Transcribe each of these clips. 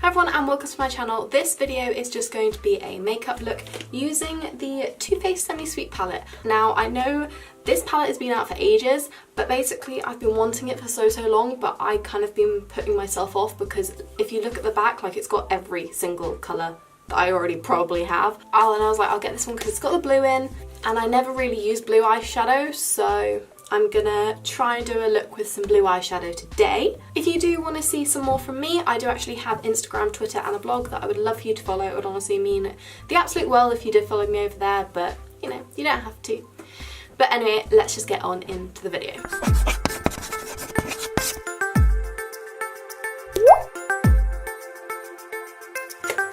Hi everyone and welcome to my channel. This video is just going to be a makeup look using the Too Faced Semi-Sweet palette. Now I know this palette has been out for ages, but basically I've been wanting it for so long, but I kind of been putting myself off because if you look at the back, like it's got every single colour that I already probably have. And I was like, I'll get this one because it's got the blue in, and I never really use blue eyeshadow, so I'm gonna try and do a look with some blue eyeshadow today. If you do want to see some more from me, I do actually have Instagram, Twitter and a blog that I would love for you to follow. It would honestly mean the absolute world if you did follow me over there, but you know, you don't have to. But anyway, let's just get on into the video.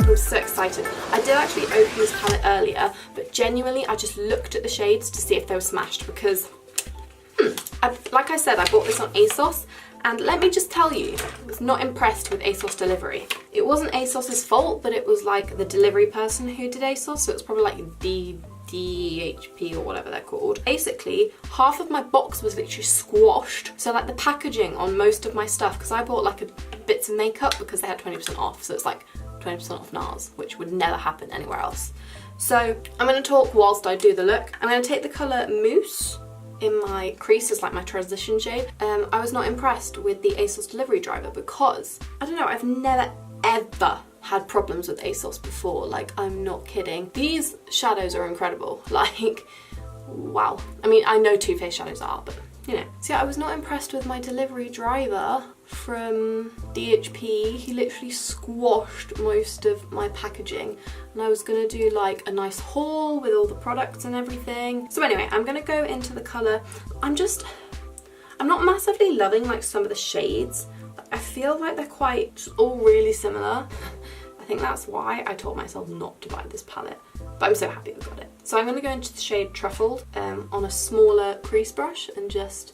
I'm so excited. I did actually open this palette earlier, but genuinely I just looked at the shades to see if they were smashed because like I said, I bought this on ASOS, and let me just tell you, I was not impressed with ASOS delivery. It wasn't ASOS's fault, but it was like the delivery person who did ASOS, so it's probably like DHP or whatever they're called. Basically, half of my box was literally squashed. So like the packaging on most of my stuff, because I bought like bits of makeup because they had 20% off, so it's like 20% off NARS, which would never happen anywhere else. So I'm going to talk whilst I do the look. I'm going to take the colour Mousse in my creases, like my transition shade. I was not impressed with the ASOS delivery driver because, I don't know, I've never ever had problems with ASOS before. Like, I'm not kidding. These shadows are incredible. Like, wow. I mean, I know Too Faced shadows are, but you know. So yeah, I was not impressed with my delivery driver from DHP. He literally squashed most of my packaging, and I was gonna do like a nice haul with all the products and everything. So anyway, I'm gonna go into the colour. I'm not massively loving like some of the shades. I feel like they're quite all really similar. I think that's why I told myself not to buy this palette, but I'm so happy we got it. So I'm going to go into the shade Truffled on a smaller crease brush and just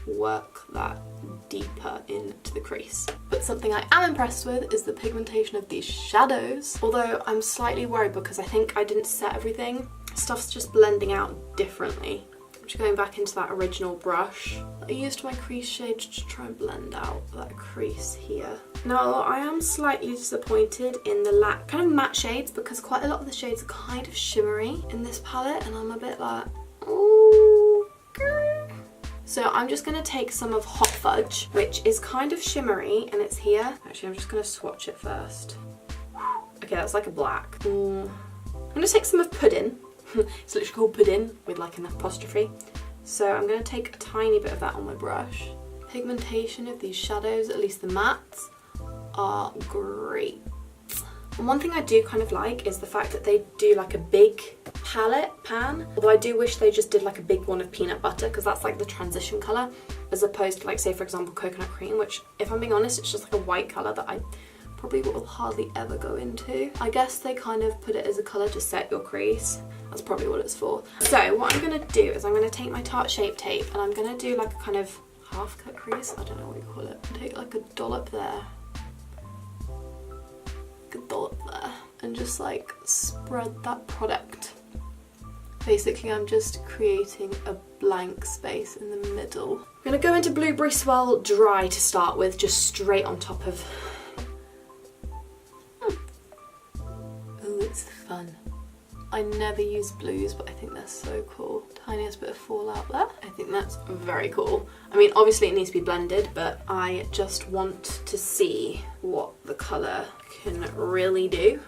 work that deeper into the crease. But something I am impressed with is the pigmentation of these shadows, although I'm slightly worried because I think I didn't set everything. Stuff's just blending out differently. I'm just going back into that original brush I used my crease shade to try and blend out that crease here. Now I am slightly disappointed in the kind of matte shades because quite a lot of the shades are kind of shimmery in this palette, and I'm a bit like, oh. So I'm just going to take some of Hot Fudge, which is kind of shimmery, and it's here. Actually, I'm just going to swatch it first. Okay, that's like a black. I'm going to take some of Pudding. It's literally called Pudding with like an apostrophe. So I'm going to take a tiny bit of that on my brush. Pigmentation of these shadows, at least the mattes, are great. And one thing I do kind of like is the fact that they do like a big palette pan, although I do wish they just did like a big one of peanut butter because that's like the transition colour, as opposed to like, say for example, coconut cream, which if I'm being honest, it's just like a white colour that I probably will hardly ever go into. I guess they kind of put it as a colour to set your crease. That's probably what it's for. So what I'm going to do is I'm going to take my Tarte Shape Tape and I'm going to do like a kind of half cut crease, I don't know what you call it. Take like a dollop there, a dollop there, and just like spread that product. Basically I'm just creating a blank space in the middle. I'm going to go into Blueberry Swell Dry to start with, just straight on top of... Oh, it's fun. I never use blues, but I think they're so cool. Tiniest bit of fallout there. I think that's very cool. I mean, obviously it needs to be blended, but I just want to see what the colour can really do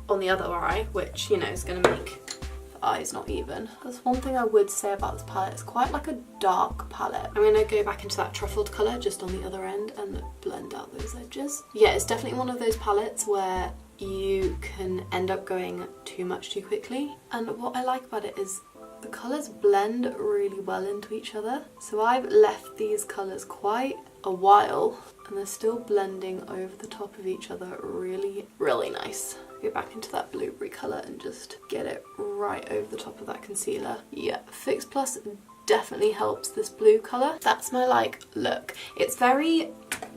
on the other eye, which, you know, is going to make the eyes not even. There's one thing I would say about this palette. It's quite like a dark palette. I'm going to go back into that truffled colour just on the other end and blend out those edges. Yeah, it's definitely one of those palettes where you can end up going too much too quickly, and what I like about it is the colours blend really well into each other. So I've left these colours quite a while and they're still blending over the top of each other really, really nice. Go back into that blueberry colour and just get it right over the top of that concealer. Yeah, Fix Plus definitely helps this blue colour. That's my like look. It's very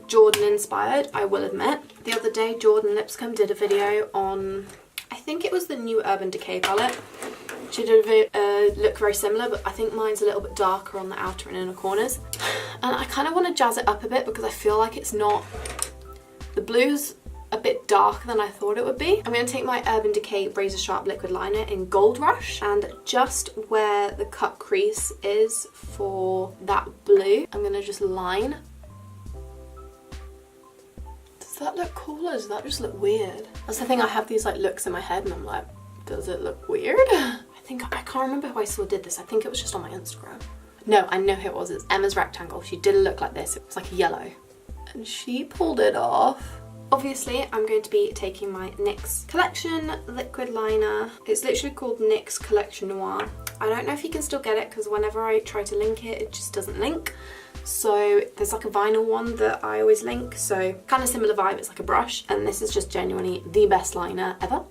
Jordan inspired, I will admit. The other day Jordan Lipscomb did a video on, I think it was the new Urban Decay palette. She did a look very similar, but I think mine's a little bit darker on the outer and inner corners. And I kind of want to jazz it up a bit because I feel like it's not, the blues a bit darker than I thought it would be. I'm going to take my Urban Decay Razor Sharp Liquid Liner in Gold Rush, and just where the cut crease is for that blue, I'm going to just line. Does that look cool or does that just look weird? That's the thing, I have these like looks in my head and I'm like, does it look weird? I can't remember who I saw did this. I think it was just on my Instagram. No, I know who it was. It's Emma's Rectangle. She did a look like this. It was like a yellow. And she pulled it off. Obviously, I'm going to be taking my NYX Collection liquid liner. It's literally called NYX Collection Noir. I don't know if you can still get it because whenever I try to link it, it just doesn't link. So there's like a vinyl one that I always link. So kind of similar vibe. It's like a brush. And this is just genuinely the best liner ever.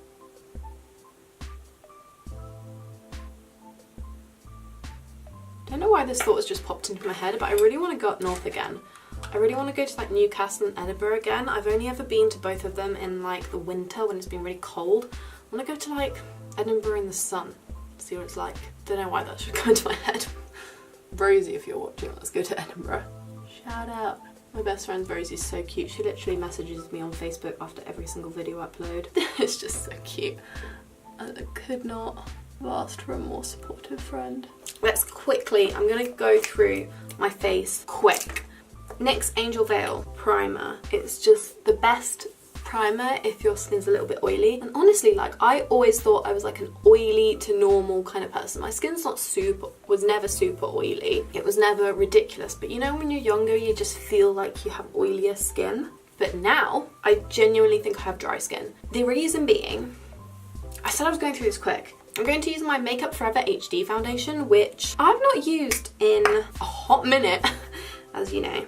I don't know why this thought has just popped into my head, but I really want to go up north again. I really want to go to like Newcastle and Edinburgh again. I've only ever been to both of them in like the winter when it's been really cold. I want to go to like Edinburgh in the sun, see what it's like. Don't know why that should go into my head. Rosie, if you're watching, let's go to Edinburgh. Shout out. My best friend Rosie's so cute. She literally messages me on Facebook after every single video I upload. It's just so cute. I could not have asked for a more supportive friend. Let's quickly, I'm going to go through my face quick. NYX Angel Veil Primer. It's just the best primer if your skin's a little bit oily. And honestly, like, I always thought I was like an oily to normal kind of person. My skin's not was never super oily. It was never ridiculous. But you know, when you're younger, you just feel like you have oilier skin. But now, I genuinely think I have dry skin. The reason being, I said I was going through this quick. I'm going to use my Makeup Forever HD foundation, which I've not used in a hot minute, as you know,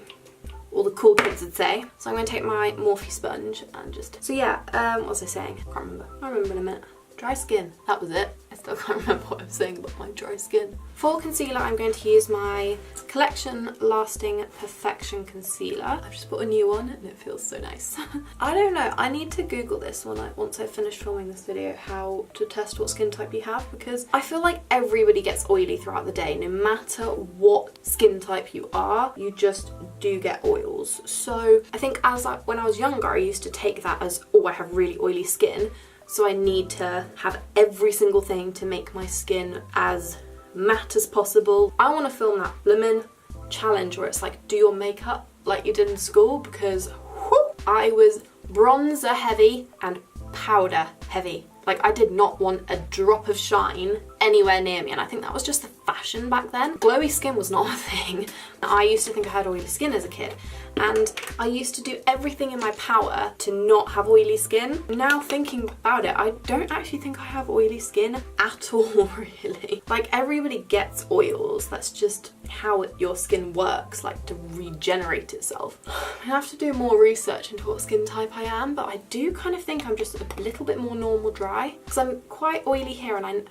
all the cool kids would say. So I'm going to take my Morphe sponge and just... So yeah, what was I saying? I can't remember. I'll remember in a minute. Dry skin. That was it. I still can't remember what I was saying about my dry skin. For concealer, I'm going to use my Collection Lasting Perfection Concealer. I've just bought a new one and it feels so nice. I don't know. I need to Google this once I finish filming this video, how to test what skin type you have, because I feel like everybody gets oily throughout the day. No matter what skin type you are, you just do get oils. So I think when I was younger, I used to take that as, oh, I have really oily skin. So I need to have every single thing to make my skin as matte as possible. I want to film that blooming challenge where it's like, do your makeup like you did in school, because whoop, I was bronzer heavy and powder heavy. Like, I did not want a drop of shine anywhere near me, and I think that was just the fashion back then. Glowy skin was not a thing. I used to think I had oily skin as a kid, and I used to do everything in my power to not have oily skin. Now thinking about it, I don't actually think I have oily skin at all, really. Like, everybody gets oils. That's just how your skin works, like to regenerate itself. I have to do more research into what skin type I am, but I do kind of think I'm just a little bit more normal dry, because I'm quite oily here, and I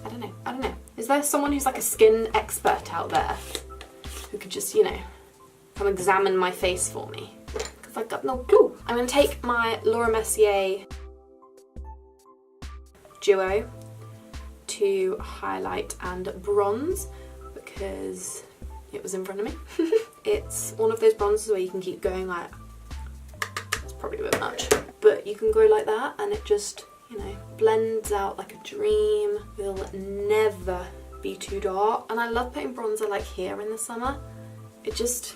don't know. Is there someone who's like a skin expert out there who could just, you know, come examine my face for me? Because I've got no clue. I'm going to take my Laura Mercier Duo to highlight and bronze, because it was in front of me. It's one of those bronzes where you can keep going like, it's probably a bit much, but you can go like that and it just, you know, blends out like a dream. Will never be too dark. And I love putting bronzer like here in the summer. It just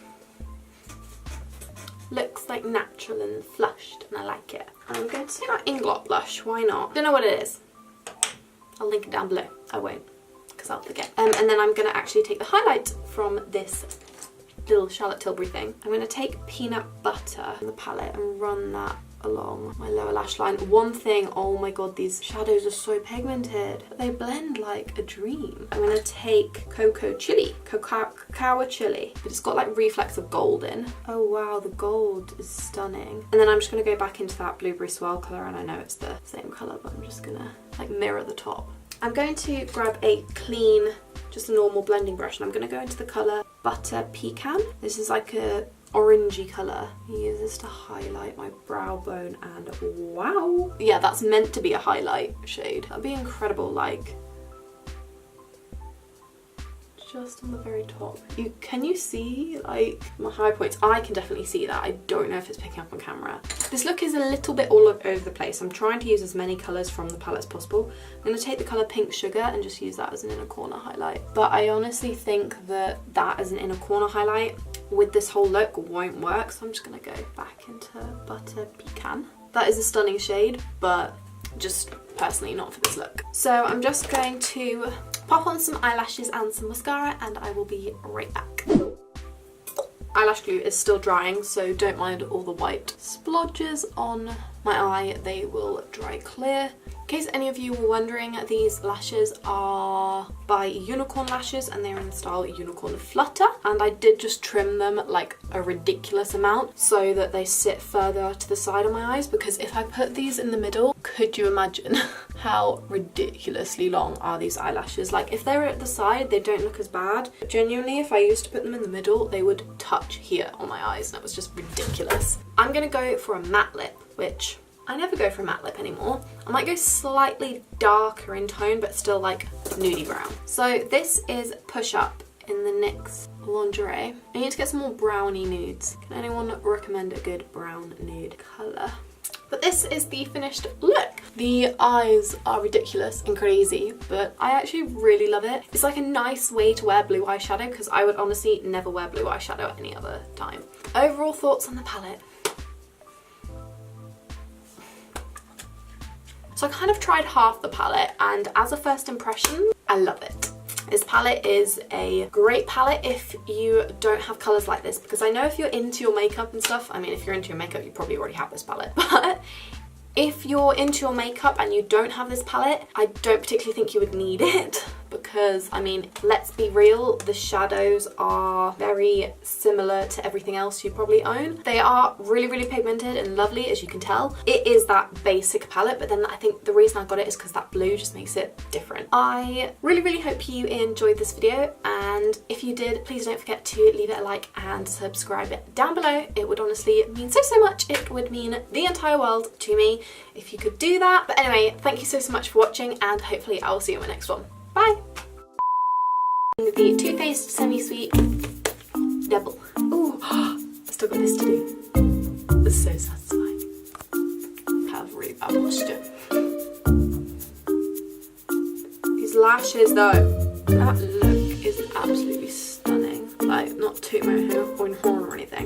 looks like natural and flushed, and I like it. And I'm going to take my Inglot blush, why not? Don't know what it is. I'll link it down below. I won't, because I'll forget. And then I'm going to actually take the highlight from this little Charlotte Tilbury thing. I'm going to take peanut butter on the palette and run that along my lower lash line. One thing, oh my god, these shadows are so pigmented. They blend like a dream. I'm going to take Cacao Chili, but it's got like reflex of gold in. Oh wow, the gold is stunning. And then I'm just going to go back into that Blueberry Swirl colour, and I know it's the same colour, but I'm just going to like mirror the top. I'm going to grab a clean, just a normal blending brush, and I'm going to go into the colour Butter Pecan. This is like a orangey colour. Use this to highlight my brow bone, and wow. Yeah, that's meant to be a highlight shade. That'd be incredible, like just on the very top. Can you see like my high points? I can definitely see that. I don't know if it's picking up on camera. This look is a little bit all over the place. I'm trying to use as many colours from the palette as possible. I'm going to take the colour Pink Sugar and just use that as an inner corner highlight. But I honestly think that as an inner corner highlight with this whole look won't work. So I'm just going to go back into Butter Pecan. That is a stunning shade, but just personally not for this look. So I'm just going to pop on some eyelashes and some mascara and I will be right back. Eyelash glue is still drying, so don't mind all the white splodges on my eye. They will dry clear. In case any of you were wondering, these lashes are by Unicorn Lashes and they're in the style Unicorn Flutter. And I did just trim them like a ridiculous amount so that they sit further to the side of my eyes, because if I put these in the middle, could you imagine how ridiculously long are these eyelashes? Like if they're at the side, they don't look as bad. But genuinely, if I used to put them in the middle, they would touch here on my eyes and it was just ridiculous. I'm gonna go for a matte lip, which I never go for a matte lip anymore. I might go slightly darker in tone, but still like nudie brown. So this is Push Up in the NYX Lingerie. I need to get some more browny nudes. Can anyone recommend a good brown nude colour? But this is the finished look. The eyes are ridiculous and crazy, but I actually really love it. It's like a nice way to wear blue eyeshadow, because I would honestly never wear blue eyeshadow at any other time. Overall thoughts on the palette. So I kind of tried half the palette, and as a first impression, I love it. This palette is a great palette if you don't have colours like this, because I know if you're into your makeup and stuff, I mean if you're into your makeup you probably already have this palette, but if you're into your makeup and you don't have this palette, I don't particularly think you would need it, because I mean, let's be real, the shadows are very similar to everything else you probably own. They are really, really pigmented and lovely, as you can tell. It is that basic palette, but then I think the reason I got it is because that blue just makes it different. I really, really hope you enjoyed this video, and if you did, please don't forget to leave it a like and subscribe it down below. It would honestly mean so, so much. It would mean the entire world to me if you could do that. But anyway, thank you so, so much for watching, and hopefully I will see you in my next one. Bye! The Too Faced Semi-Sweet Devil. Ooh, still got this to do. This is so satisfying. I have really bad posture. These lashes though, that look is absolutely stunning. Like, not toot my horn or anything.